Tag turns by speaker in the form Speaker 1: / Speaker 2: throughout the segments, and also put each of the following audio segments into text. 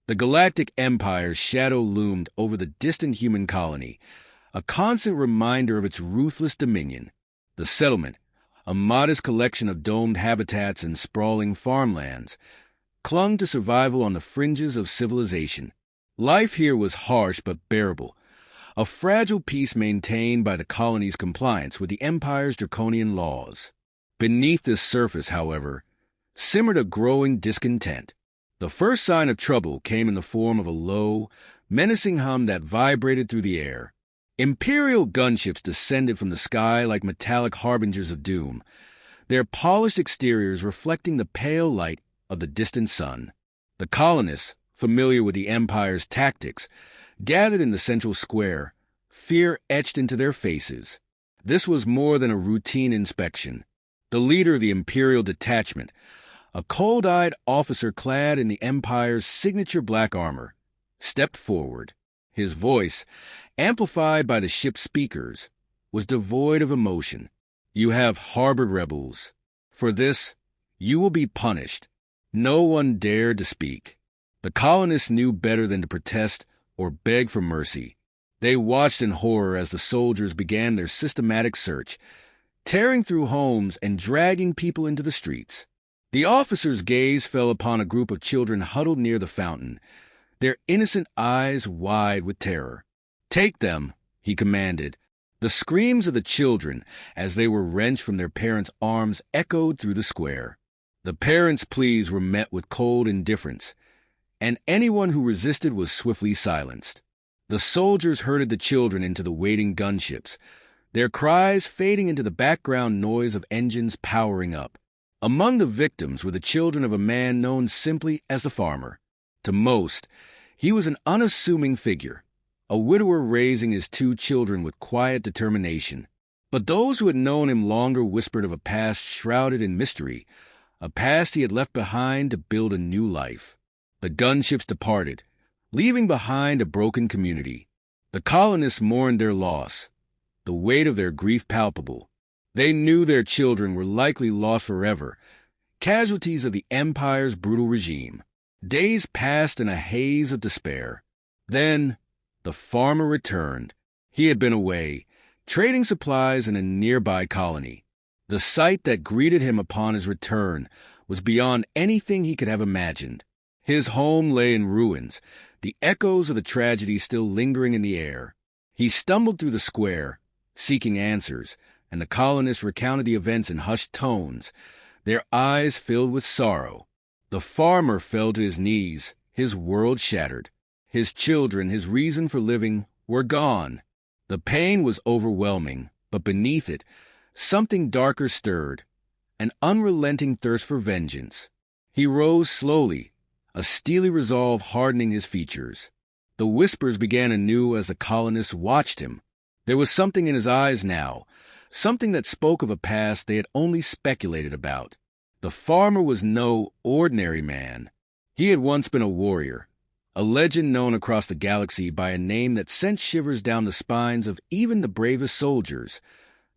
Speaker 1: The Galactic Empire's shadow loomed over the distant human colony, a constant reminder of its ruthless dominion. The settlement, a modest collection of domed habitats and sprawling farmlands, clung to survival on the fringes of civilization. Life here was harsh but bearable, a fragile peace maintained by the colony's compliance with the Empire's draconian laws. Beneath this surface, however, simmered a growing discontent. The first sign of trouble came in the form of a low, menacing hum that vibrated through the air. Imperial gunships descended from the sky like metallic harbingers of doom, their polished exteriors reflecting the pale light of the distant sun. The colonists, familiar with the Empire's tactics, gathered in the central square, fear etched into their faces. This was more than a routine inspection. The leader of the Imperial detachment, a cold-eyed officer clad in the Empire's signature black armor, stepped forward. His voice, amplified by the ship's speakers, was devoid of emotion. "You have harbored rebels. For this, you will be punished." No one dared to speak. The colonists knew better than to protest or beg for mercy. They watched in horror as the soldiers began their systematic search, tearing through homes and dragging people into the streets. The officer's gaze fell upon a group of children huddled near the fountain, their innocent eyes wide with terror. "Take them," he commanded. The screams of the children, as they were wrenched from their parents' arms, echoed through the square. The parents' pleas were met with cold indifference, and anyone who resisted was swiftly silenced. The soldiers herded the children into the waiting gunships, their cries fading into the background noise of engines powering up. Among the victims were the children of a man known simply as the farmer. To most, he was an unassuming figure, a widower raising his 2 children with quiet determination. But those who had known him longer whispered of a past shrouded in mystery, a past he had left behind to build a new life. The gunships departed, leaving behind a broken community. The colonists mourned their loss, the weight of their grief palpable. They knew their children were likely lost forever, casualties of the Empire's brutal regime. Days passed in a haze of despair. Then, the farmer returned. He had been away, trading supplies in a nearby colony. The sight that greeted him upon his return was beyond anything he could have imagined. His home lay in ruins, the echoes of the tragedy still lingering in the air. He stumbled through the square, seeking answers, and the colonists recounted the events in hushed tones, their eyes filled with sorrow. The farmer fell to his knees, his world shattered. His children, his reason for living, were gone. The pain was overwhelming, but beneath it, something darker stirred, an unrelenting thirst for vengeance. He rose slowly, a steely resolve hardening his features. The whispers began anew as the colonists watched him. There was something in his eyes now, something that spoke of a past they had only speculated about. The farmer was no ordinary man. He had once been a warrior, a legend known across the galaxy by a name that sent shivers down the spines of even the bravest soldiers,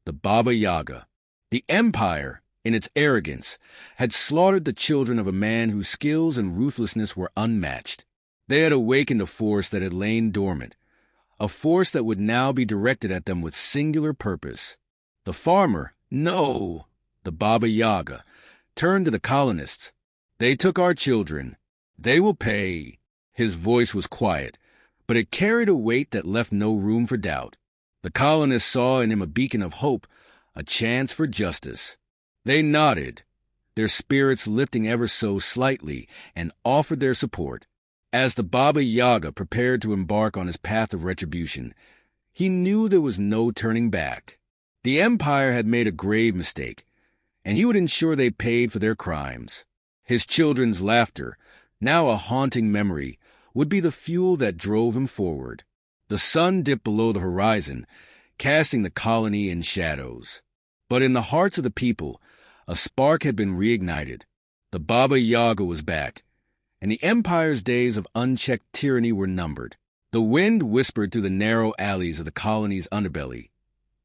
Speaker 1: the Baba Yaga. The Empire, in its arrogance, had slaughtered the children of a man whose skills and ruthlessness were unmatched. They had awakened a force that had lain dormant, a force that would now be directed at them with singular purpose. The farmer, no, the Baba Yaga, turned to the colonists. "They took our children. They will pay." His voice was quiet, but it carried a weight that left no room for doubt. The colonists saw in him a beacon of hope, a chance for justice. They nodded, their spirits lifting ever so slightly, and offered their support. As the Baba Yaga prepared to embark on his path of retribution, he knew there was no turning back. The Empire had made a grave mistake, and he would ensure they paid for their crimes. His children's laughter, now a haunting memory, would be the fuel that drove him forward. The sun dipped below the horizon, casting the colony in shadows. But in the hearts of the people, a spark had been reignited. The Baba Yaga was back, and the Empire's days of unchecked tyranny were numbered. The wind whispered through the narrow alleys of the colony's underbelly,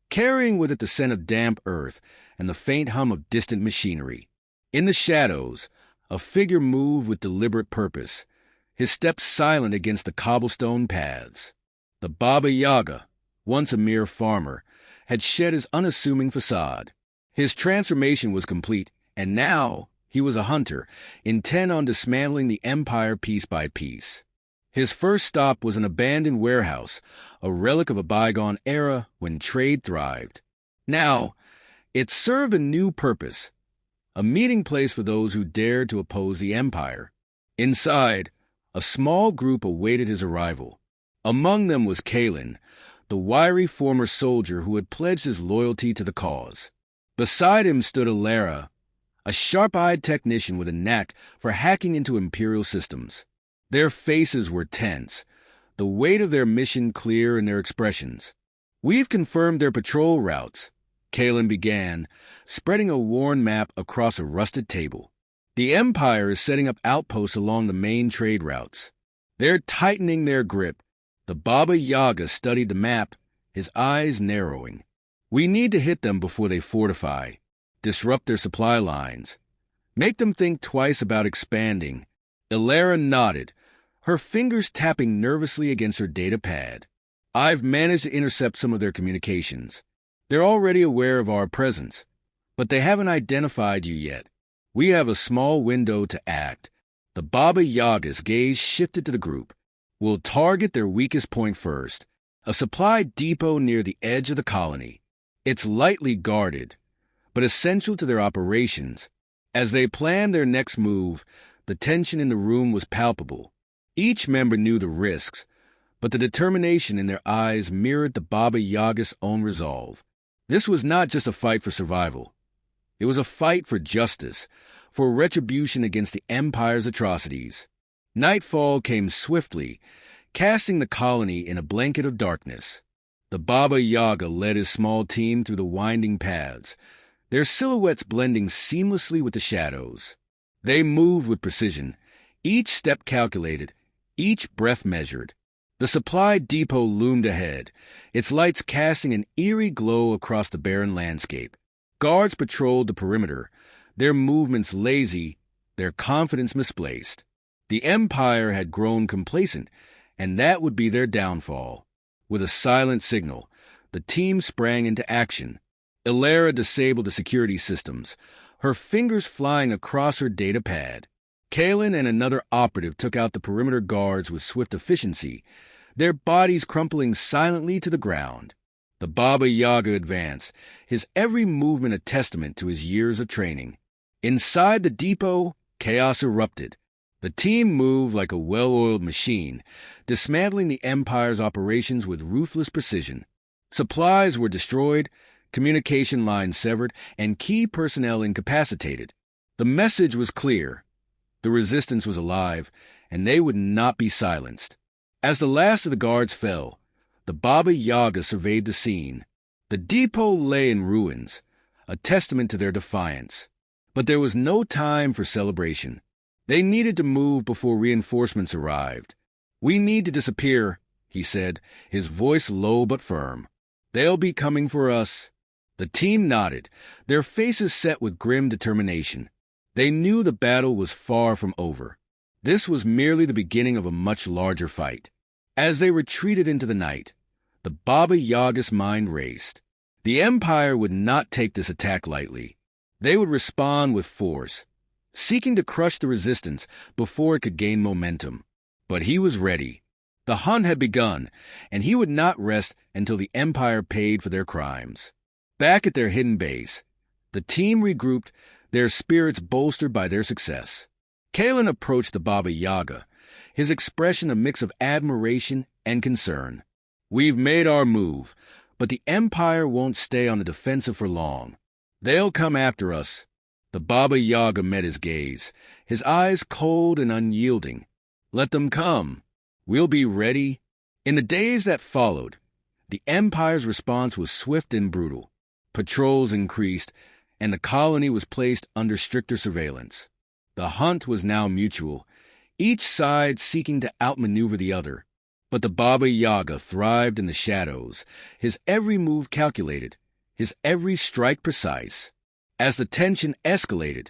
Speaker 1: carrying with it the scent of damp earth and the faint hum of distant machinery. In the shadows, a figure moved with deliberate purpose, his steps silent against the cobblestone paths. The Baba Yaga, once a mere farmer, had shed his unassuming facade. His transformation was complete, and now he was a hunter, intent on dismantling the empire piece by piece. His first stop was an abandoned warehouse, a relic of a bygone era when trade thrived. Now, it served a new purpose, a meeting place for those who dared to oppose the empire. Inside, a small group awaited his arrival. Among them was Kalen, the wiry former soldier who had pledged his loyalty to the cause. Beside him stood Alara, a sharp-eyed technician with a knack for hacking into imperial systems. Their faces were tense, the weight of their mission clear in their expressions. "We've confirmed their patrol routes," Kalen began, spreading a worn map across a rusted table. "The Empire is setting up outposts along the main trade routes. They're tightening their grip." The Baba Yaga studied the map, his eyes narrowing. "We need to hit them before they fortify, disrupt their supply lines, make them think twice about expanding." Alara nodded, her fingers tapping nervously against her data pad. "I've managed to intercept some of their communications. They're already aware of our presence, but they haven't identified you yet. We have a small window to act." The Baba Yaga's gaze shifted to the group. "We'll target their weakest point first, a supply depot near the edge of the colony. It's lightly guarded, but essential to their operations." As they planned their next move, the tension in the room was palpable. Each member knew the risks, but the determination in their eyes mirrored the Baba Yaga's own resolve. This was not just a fight for survival. It was a fight for justice, for retribution against the Empire's atrocities. Nightfall came swiftly, casting the colony in a blanket of darkness. The Baba Yaga led his small team through the winding paths, their silhouettes blending seamlessly with the shadows. They moved with precision, each step calculated, each breath measured. The supply depot loomed ahead, its lights casting an eerie glow across the barren landscape. Guards patrolled the perimeter, their movements lazy, their confidence misplaced. The Empire had grown complacent, and that would be their downfall. With a silent signal, the team sprang into action. Alara disabled the security systems, her fingers flying across her data pad. Kalen and another operative took out the perimeter guards with swift efficiency, their bodies crumpling silently to the ground. The Baba Yaga advanced, his every movement a testament to his years of training. Inside the depot, chaos erupted. The team moved like a well-oiled machine, dismantling the Empire's operations with ruthless precision. Supplies were destroyed, communication lines severed, and key personnel incapacitated. The message was clear. The resistance was alive, and they would not be silenced. As the last of the guards fell, the Baba Yaga surveyed the scene. The depot lay in ruins, a testament to their defiance. But there was no time for celebration. They needed to move before reinforcements arrived. "We need to disappear," he said, his voice low but firm. "They'll be coming for us." The team nodded, their faces set with grim determination. They knew the battle was far from over. This was merely the beginning of a much larger fight. As they retreated into the night, the Baba Yaga's mind raced. The Empire would not take this attack lightly. They would respond with force, seeking to crush the resistance before it could gain momentum. But he was ready. The hunt had begun, and he would not rest until the Empire paid for their crimes. Back at their hidden base, the team regrouped, their spirits bolstered by their success. Kalen approached the Baba Yaga, his expression a mix of admiration and concern. "We've made our move, but the Empire won't stay on the defensive for long. They'll come after us." The Baba Yaga met his gaze, his eyes cold and unyielding. "Let them come. We'll be ready." In the days that followed, the Empire's response was swift and brutal. Patrols increased, and the colony was placed under stricter surveillance. The hunt was now mutual, each side seeking to outmaneuver the other. But the Baba Yaga thrived in the shadows, his every move calculated, his every strike precise. As the tension escalated,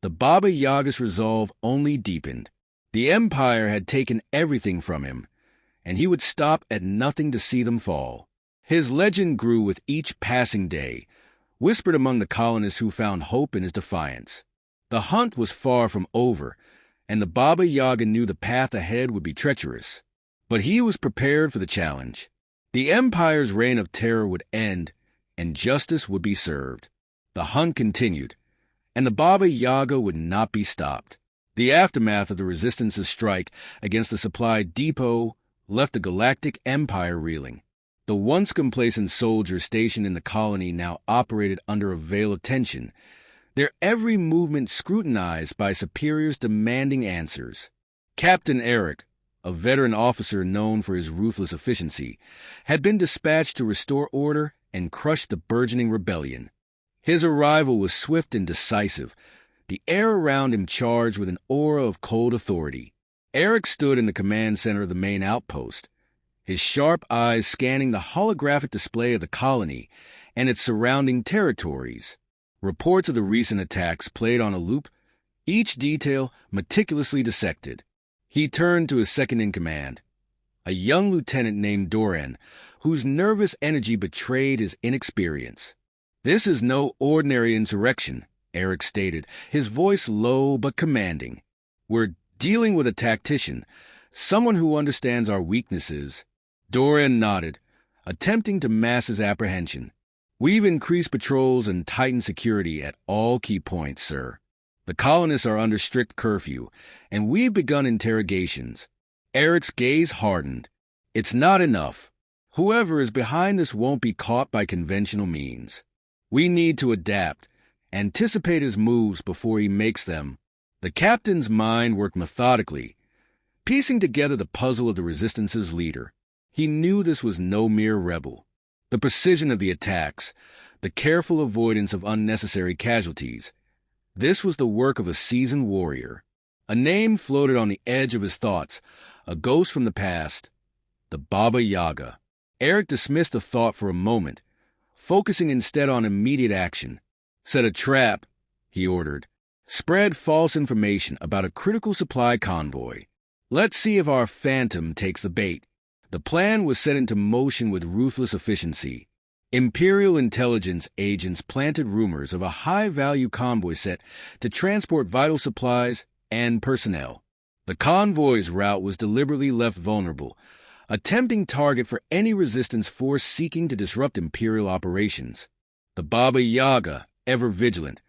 Speaker 1: the Baba Yaga's resolve only deepened. The Empire had taken everything from him, and he would stop at nothing to see them fall. His legend grew with each passing day, whispered among the colonists who found hope in his defiance. The hunt was far from over, and the Baba Yaga knew the path ahead would be treacherous. But he was prepared for the challenge. The Empire's reign of terror would end, and justice would be served. The hunt continued, and the Baba Yaga would not be stopped. The aftermath of the Resistance's strike against the supply depot left the Galactic Empire reeling. The once complacent soldiers stationed in the colony now operated under a veil of tension, their every movement scrutinized by superiors demanding answers. Captain Eric, a veteran officer known for his ruthless efficiency, had been dispatched to restore order and crush the burgeoning rebellion. His arrival was swift and decisive, the air around him charged with an aura of cold authority. Eric stood in the command center of the main outpost, his sharp eyes scanning the holographic display of the colony and its surrounding territories. Reports of the recent attacks played on a loop, each detail meticulously dissected. He turned to his second-in-command, a young lieutenant named Doran, whose nervous energy betrayed his inexperience. "This is no ordinary insurrection," Eric stated, his voice low but commanding. "We're dealing with a tactician, someone who understands our weaknesses." Doran nodded, attempting to mask his apprehension. "We've increased patrols and tightened security at all key points, sir. The colonists are under strict curfew, and we've begun interrogations." Eric's gaze hardened. "It's not enough. Whoever is behind this won't be caught by conventional means. We need to adapt, anticipate his moves before he makes them." The captain's mind worked methodically, piecing together the puzzle of the Resistance's leader. He knew this was no mere rebel. The precision of the attacks, the careful avoidance of unnecessary casualties, this was the work of a seasoned warrior. A name floated on the edge of his thoughts, a ghost from the past, the Baba Yaga. Eric dismissed the thought for a moment, focusing instead on immediate action. "Set a trap," he ordered. "Spread false information about a critical supply convoy. Let's see if our phantom takes the bait." The plan was set into motion with ruthless efficiency. Imperial intelligence agents planted rumors of a high-value convoy set to transport vital supplies and personnel. The convoy's route was deliberately left vulnerable, a tempting target for any resistance force seeking to disrupt Imperial operations. The Baba Yaga, ever vigilant,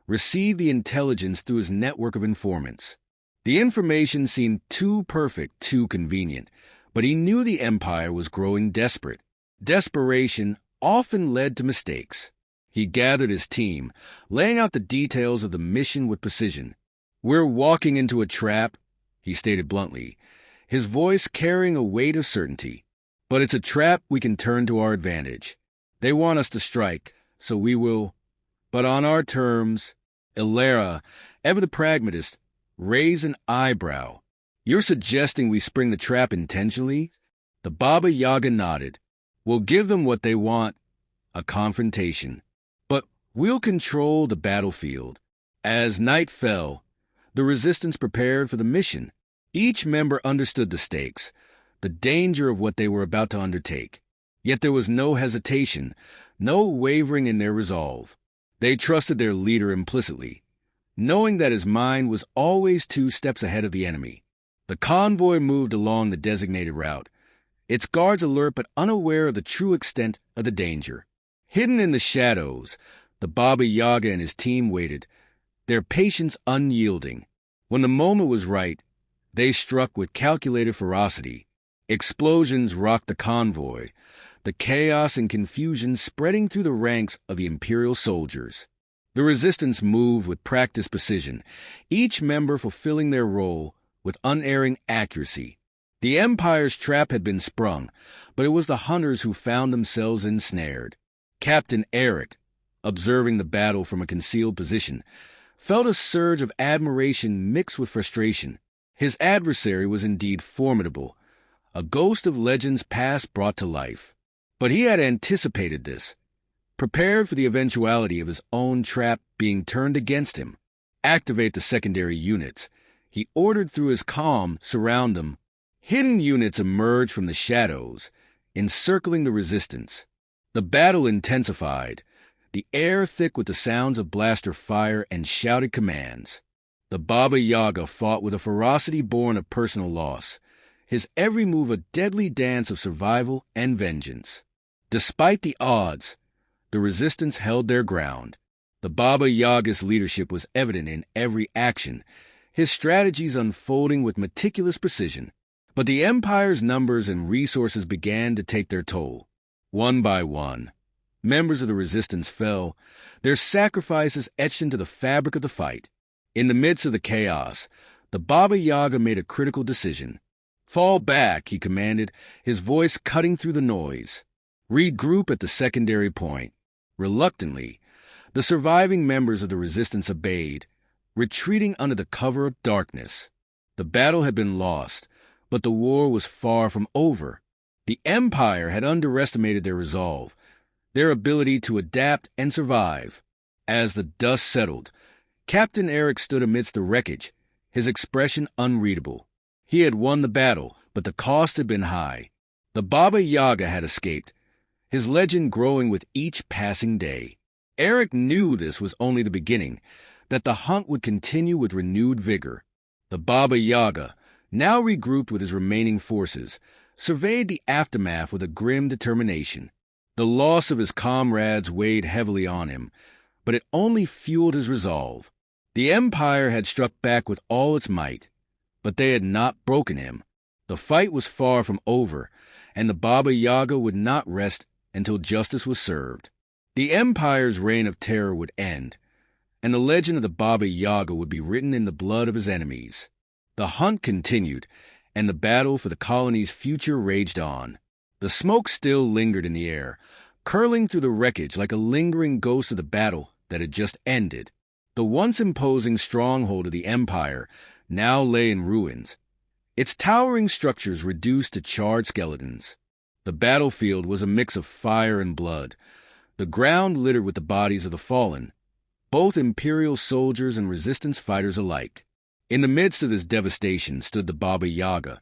Speaker 1: received the intelligence through his network of informants. The information seemed too perfect, too convenient, but he knew the Empire was growing desperate. Desperation often led to mistakes. He gathered his team, laying out the details of the mission with precision. "We're walking into a trap," he stated bluntly, his voice carrying a weight of certainty. "But it's a trap we can turn to our advantage. They want us to strike, so we will, but on our terms." Ilera, ever the pragmatist, raised an eyebrow. "You're suggesting we spring the trap intentionally?" The Baba Yaga nodded. "We'll give them what they want, a confrontation. But we'll control the battlefield." As night fell, the Resistance prepared for the mission. Each member understood the stakes, the danger of what they were about to undertake. Yet there was no hesitation, no wavering in their resolve. They trusted their leader implicitly, knowing that his mind was always 2 steps ahead of the enemy. The convoy moved along the designated route, its guards alert but unaware of the true extent of the danger. Hidden in the shadows, the Baba Yaga and his team waited, their patience unyielding. When the moment was right, they struck with calculated ferocity. Explosions rocked the convoy, the chaos and confusion spreading through the ranks of the Imperial soldiers. The Resistance moved with practiced precision, each member fulfilling their role with unerring accuracy. The Empire's trap had been sprung, but it was the hunters who found themselves ensnared. Captain Eric, observing the battle from a concealed position, felt a surge of admiration mixed with frustration. His adversary was indeed formidable, a ghost of legends past brought to life. But he had anticipated this, prepared for the eventuality of his own trap being turned against him. Activate the secondary units, He ordered through his calm, "Surround them." Hidden units emerged from the shadows, encircling the resistance. The battle intensified, the air thick with the sounds of blaster fire and shouted commands. The Baba Yaga fought with a ferocity born of personal loss, his every move a deadly dance of survival and vengeance. Despite the odds, the resistance held their ground. The Baba Yaga's leadership was evident in every action, his strategies unfolding with meticulous precision. But the Empire's numbers and resources began to take their toll. One by one, members of the resistance fell, their sacrifices etched into the fabric of the fight. In the midst of the chaos, the Baba Yaga made a critical decision. "Fall back," he commanded, his voice cutting through the noise. "Regroup at the secondary point." Reluctantly, the surviving members of the resistance obeyed, retreating under the cover of darkness. The battle had been lost, but the war was far from over. The Empire had underestimated their resolve, their ability to adapt and survive. As the dust settled, Captain Eric stood amidst the wreckage, his expression unreadable. He had won the battle, but the cost had been high. The Baba Yaga had escaped, his legend growing with each passing day. Eric knew this was only the beginning, that the hunt would continue with renewed vigor. The Baba Yaga, now regrouped with his remaining forces, surveyed the aftermath with a grim determination. The loss of his comrades weighed heavily on him, but it only fueled his resolve. The Empire had struck back with all its might, but they had not broken him. The fight was far from over, and the Baba Yaga would not rest until justice was served. The Empire's reign of terror would end, and the legend of the Baba Yaga would be written in the blood of his enemies. The hunt continued, and the battle for the colony's future raged on. The smoke still lingered in the air, curling through the wreckage like a lingering ghost of the battle that had just ended. The once imposing stronghold of the Empire now lay in ruins, its towering structures reduced to charred skeletons. The battlefield was a mix of fire and blood, the ground littered with the bodies of the fallen, both Imperial soldiers and resistance fighters alike. In the midst of this devastation stood the Baba Yaga,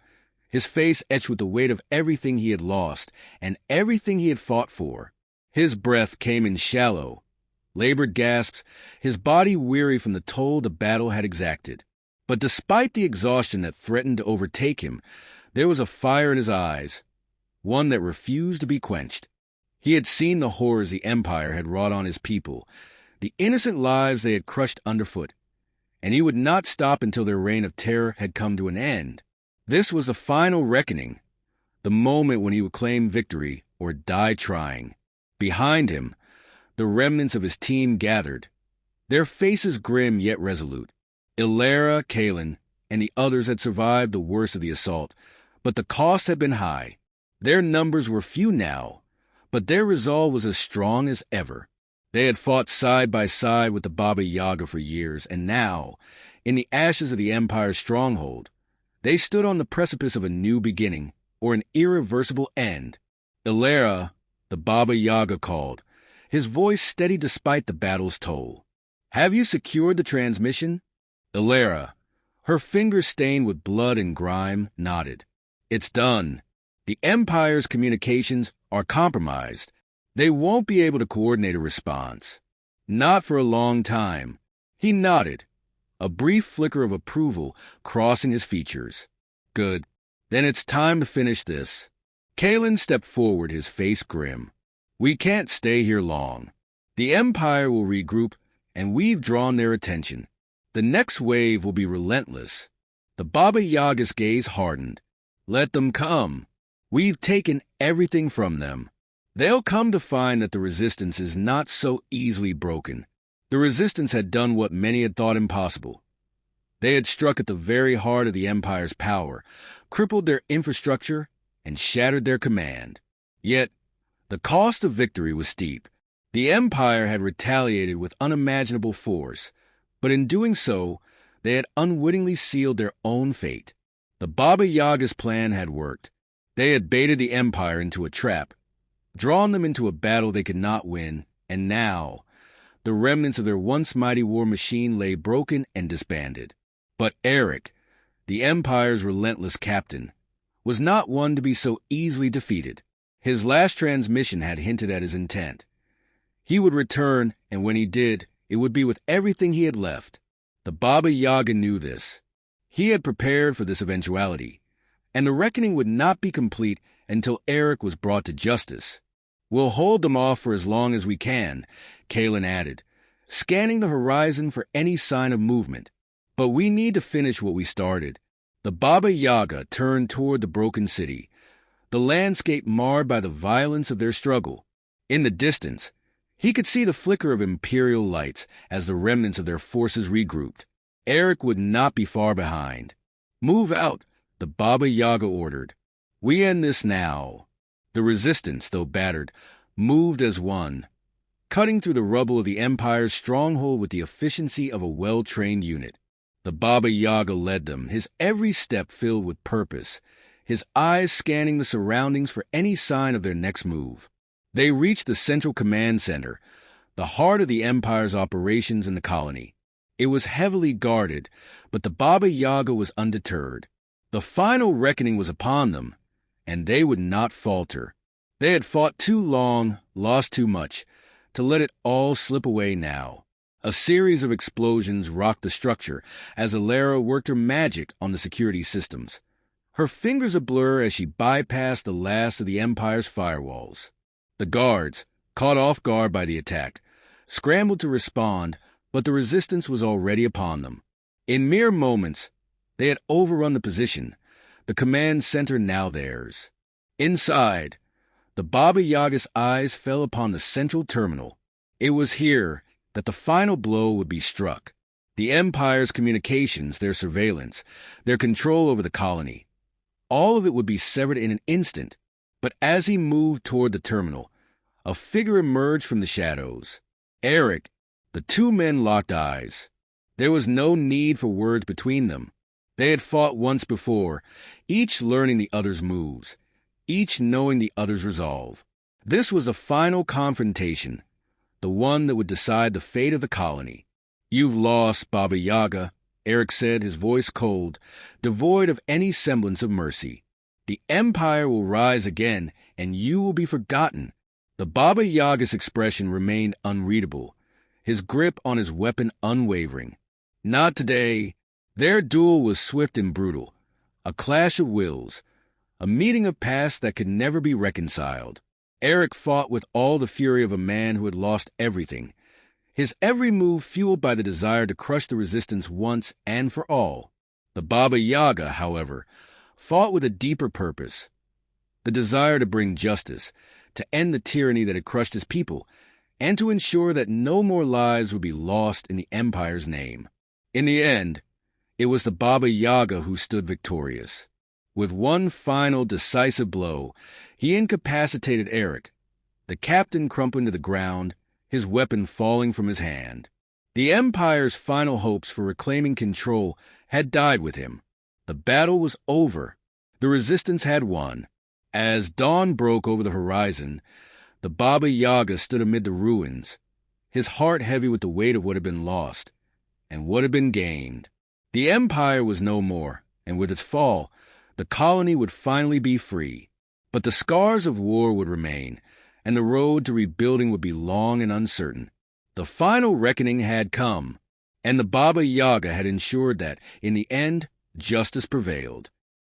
Speaker 1: his face etched with the weight of everything he had lost and everything he had fought for. His breath came in shallow, labored gasps, his body weary from the toll the battle had exacted. But despite the exhaustion that threatened to overtake him, there was a fire in his eyes, one that refused to be quenched. He had seen the horrors the Empire had wrought on his people, the innocent lives they had crushed underfoot, and he would not stop until their reign of terror had come to an end. This was the final reckoning, the moment when he would claim victory or die trying. Behind him, the remnants of his team gathered, their faces grim yet resolute. Ilera, Kalen, and the others had survived the worst of the assault, but the cost had been high. Their numbers were few now, but their resolve was as strong as ever. They had fought side by side with the Baba Yaga for years, and now, in the ashes of the Empire's stronghold, they stood on the precipice of a new beginning, or an irreversible end. Ilera, the Baba Yaga called, his voice steady despite the battle's toll. "Have you secured the transmission?" Ilera, her fingers stained with blood and grime, nodded. "It's done. The Empire's communications are compromised. They won't be able to coordinate a response. Not for a long time." He nodded, a brief flicker of approval crossing his features. "Good. Then it's time to finish this." Kalen stepped forward, his face grim. "We can't stay here long. The Empire will regroup, and we've drawn their attention. The next wave will be relentless." The Baba Yaga's gaze hardened. "Let them come. We've taken everything from them. They'll come to find that the resistance is not so easily broken." The resistance had done what many had thought impossible. They had struck at the very heart of the Empire's power, crippled their infrastructure, and shattered their command. Yet, the cost of victory was steep. The Empire had retaliated with unimaginable force, but in doing so, they had unwittingly sealed their own fate. The Baba Yaga's plan had worked. They had baited the Empire into a trap, drawn them into a battle they could not win, and now, the remnants of their once mighty war machine lay broken and disbanded. But Eric, the Empire's relentless captain, was not one to be so easily defeated. His last transmission had hinted at his intent. He would return, and when he did, it would be with everything he had left. The Baba Yaga knew this. He had prepared for this eventuality, and the reckoning would not be complete until Eric was brought to justice. "We'll hold them off for as long as we can," Kalen added, scanning the horizon for any sign of movement. "But we need to finish what we started." The Baba Yaga turned toward the broken city, the landscape marred by the violence of their struggle. In the distance, he could see the flicker of Imperial lights as the remnants of their forces regrouped. Eric would not be far behind. "Move out," the Baba Yaga ordered. "We end this now." The resistance, though battered, moved as one, cutting through the rubble of the Empire's stronghold with the efficiency of a well-trained unit. The Baba Yaga led them, his every step filled with purpose, his eyes scanning the surroundings for any sign of their next move. They reached the Central Command Center, the heart of the Empire's operations in the colony. It was heavily guarded, but the Baba Yaga was undeterred. The final reckoning was upon them, and they would not falter. They had fought too long, lost too much, to let it all slip away now. A series of explosions rocked the structure as Alara worked her magic on the security systems, her fingers a blur as she bypassed the last of the Empire's firewalls. The guards, caught off guard by the attack, scrambled to respond, but the resistance was already upon them. In mere moments, they had overrun the position, the command center now theirs. Inside, the Baba Yaga's eyes fell upon the central terminal. It was here that the final blow would be struck. The Empire's communications, their surveillance, their control over the colony. All of it would be severed in an instant, but as he moved toward the terminal, a figure emerged from the shadows. Eric. The two men locked eyes. There was no need for words between them. They had fought once before, each learning the other's moves, each knowing the other's resolve. This was the final confrontation, the one that would decide the fate of the colony. "You've lost, Baba Yaga," Eric said, his voice cold, devoid of any semblance of mercy. "The Empire will rise again, and you will be forgotten." The Baba Yaga's expression remained unreadable, his grip on his weapon unwavering. "Not today." Their duel was swift and brutal, a clash of wills, a meeting of paths that could never be reconciled. Eric fought with all the fury of a man who had lost everything, his every move fueled by the desire to crush the resistance once and for all. The Baba Yaga, however, fought with a deeper purpose, the desire to bring justice, to end the tyranny that had crushed his people, and to ensure that no more lives would be lost in the Empire's name. In the end, it was the Baba Yaga who stood victorious. With one final decisive blow, he incapacitated Eric, the captain crumpling to the ground, his weapon falling from his hand. The Empire's final hopes for reclaiming control had died with him. The battle was over. The resistance had won. As dawn broke over the horizon, the Baba Yaga stood amid the ruins, his heart heavy with the weight of what had been lost and what had been gained. The Empire was no more, and with its fall, the colony would finally be free. But the scars of war would remain, and the road to rebuilding would be long and uncertain. The final reckoning had come, and the Baba Yaga had ensured that, in the end, justice prevailed.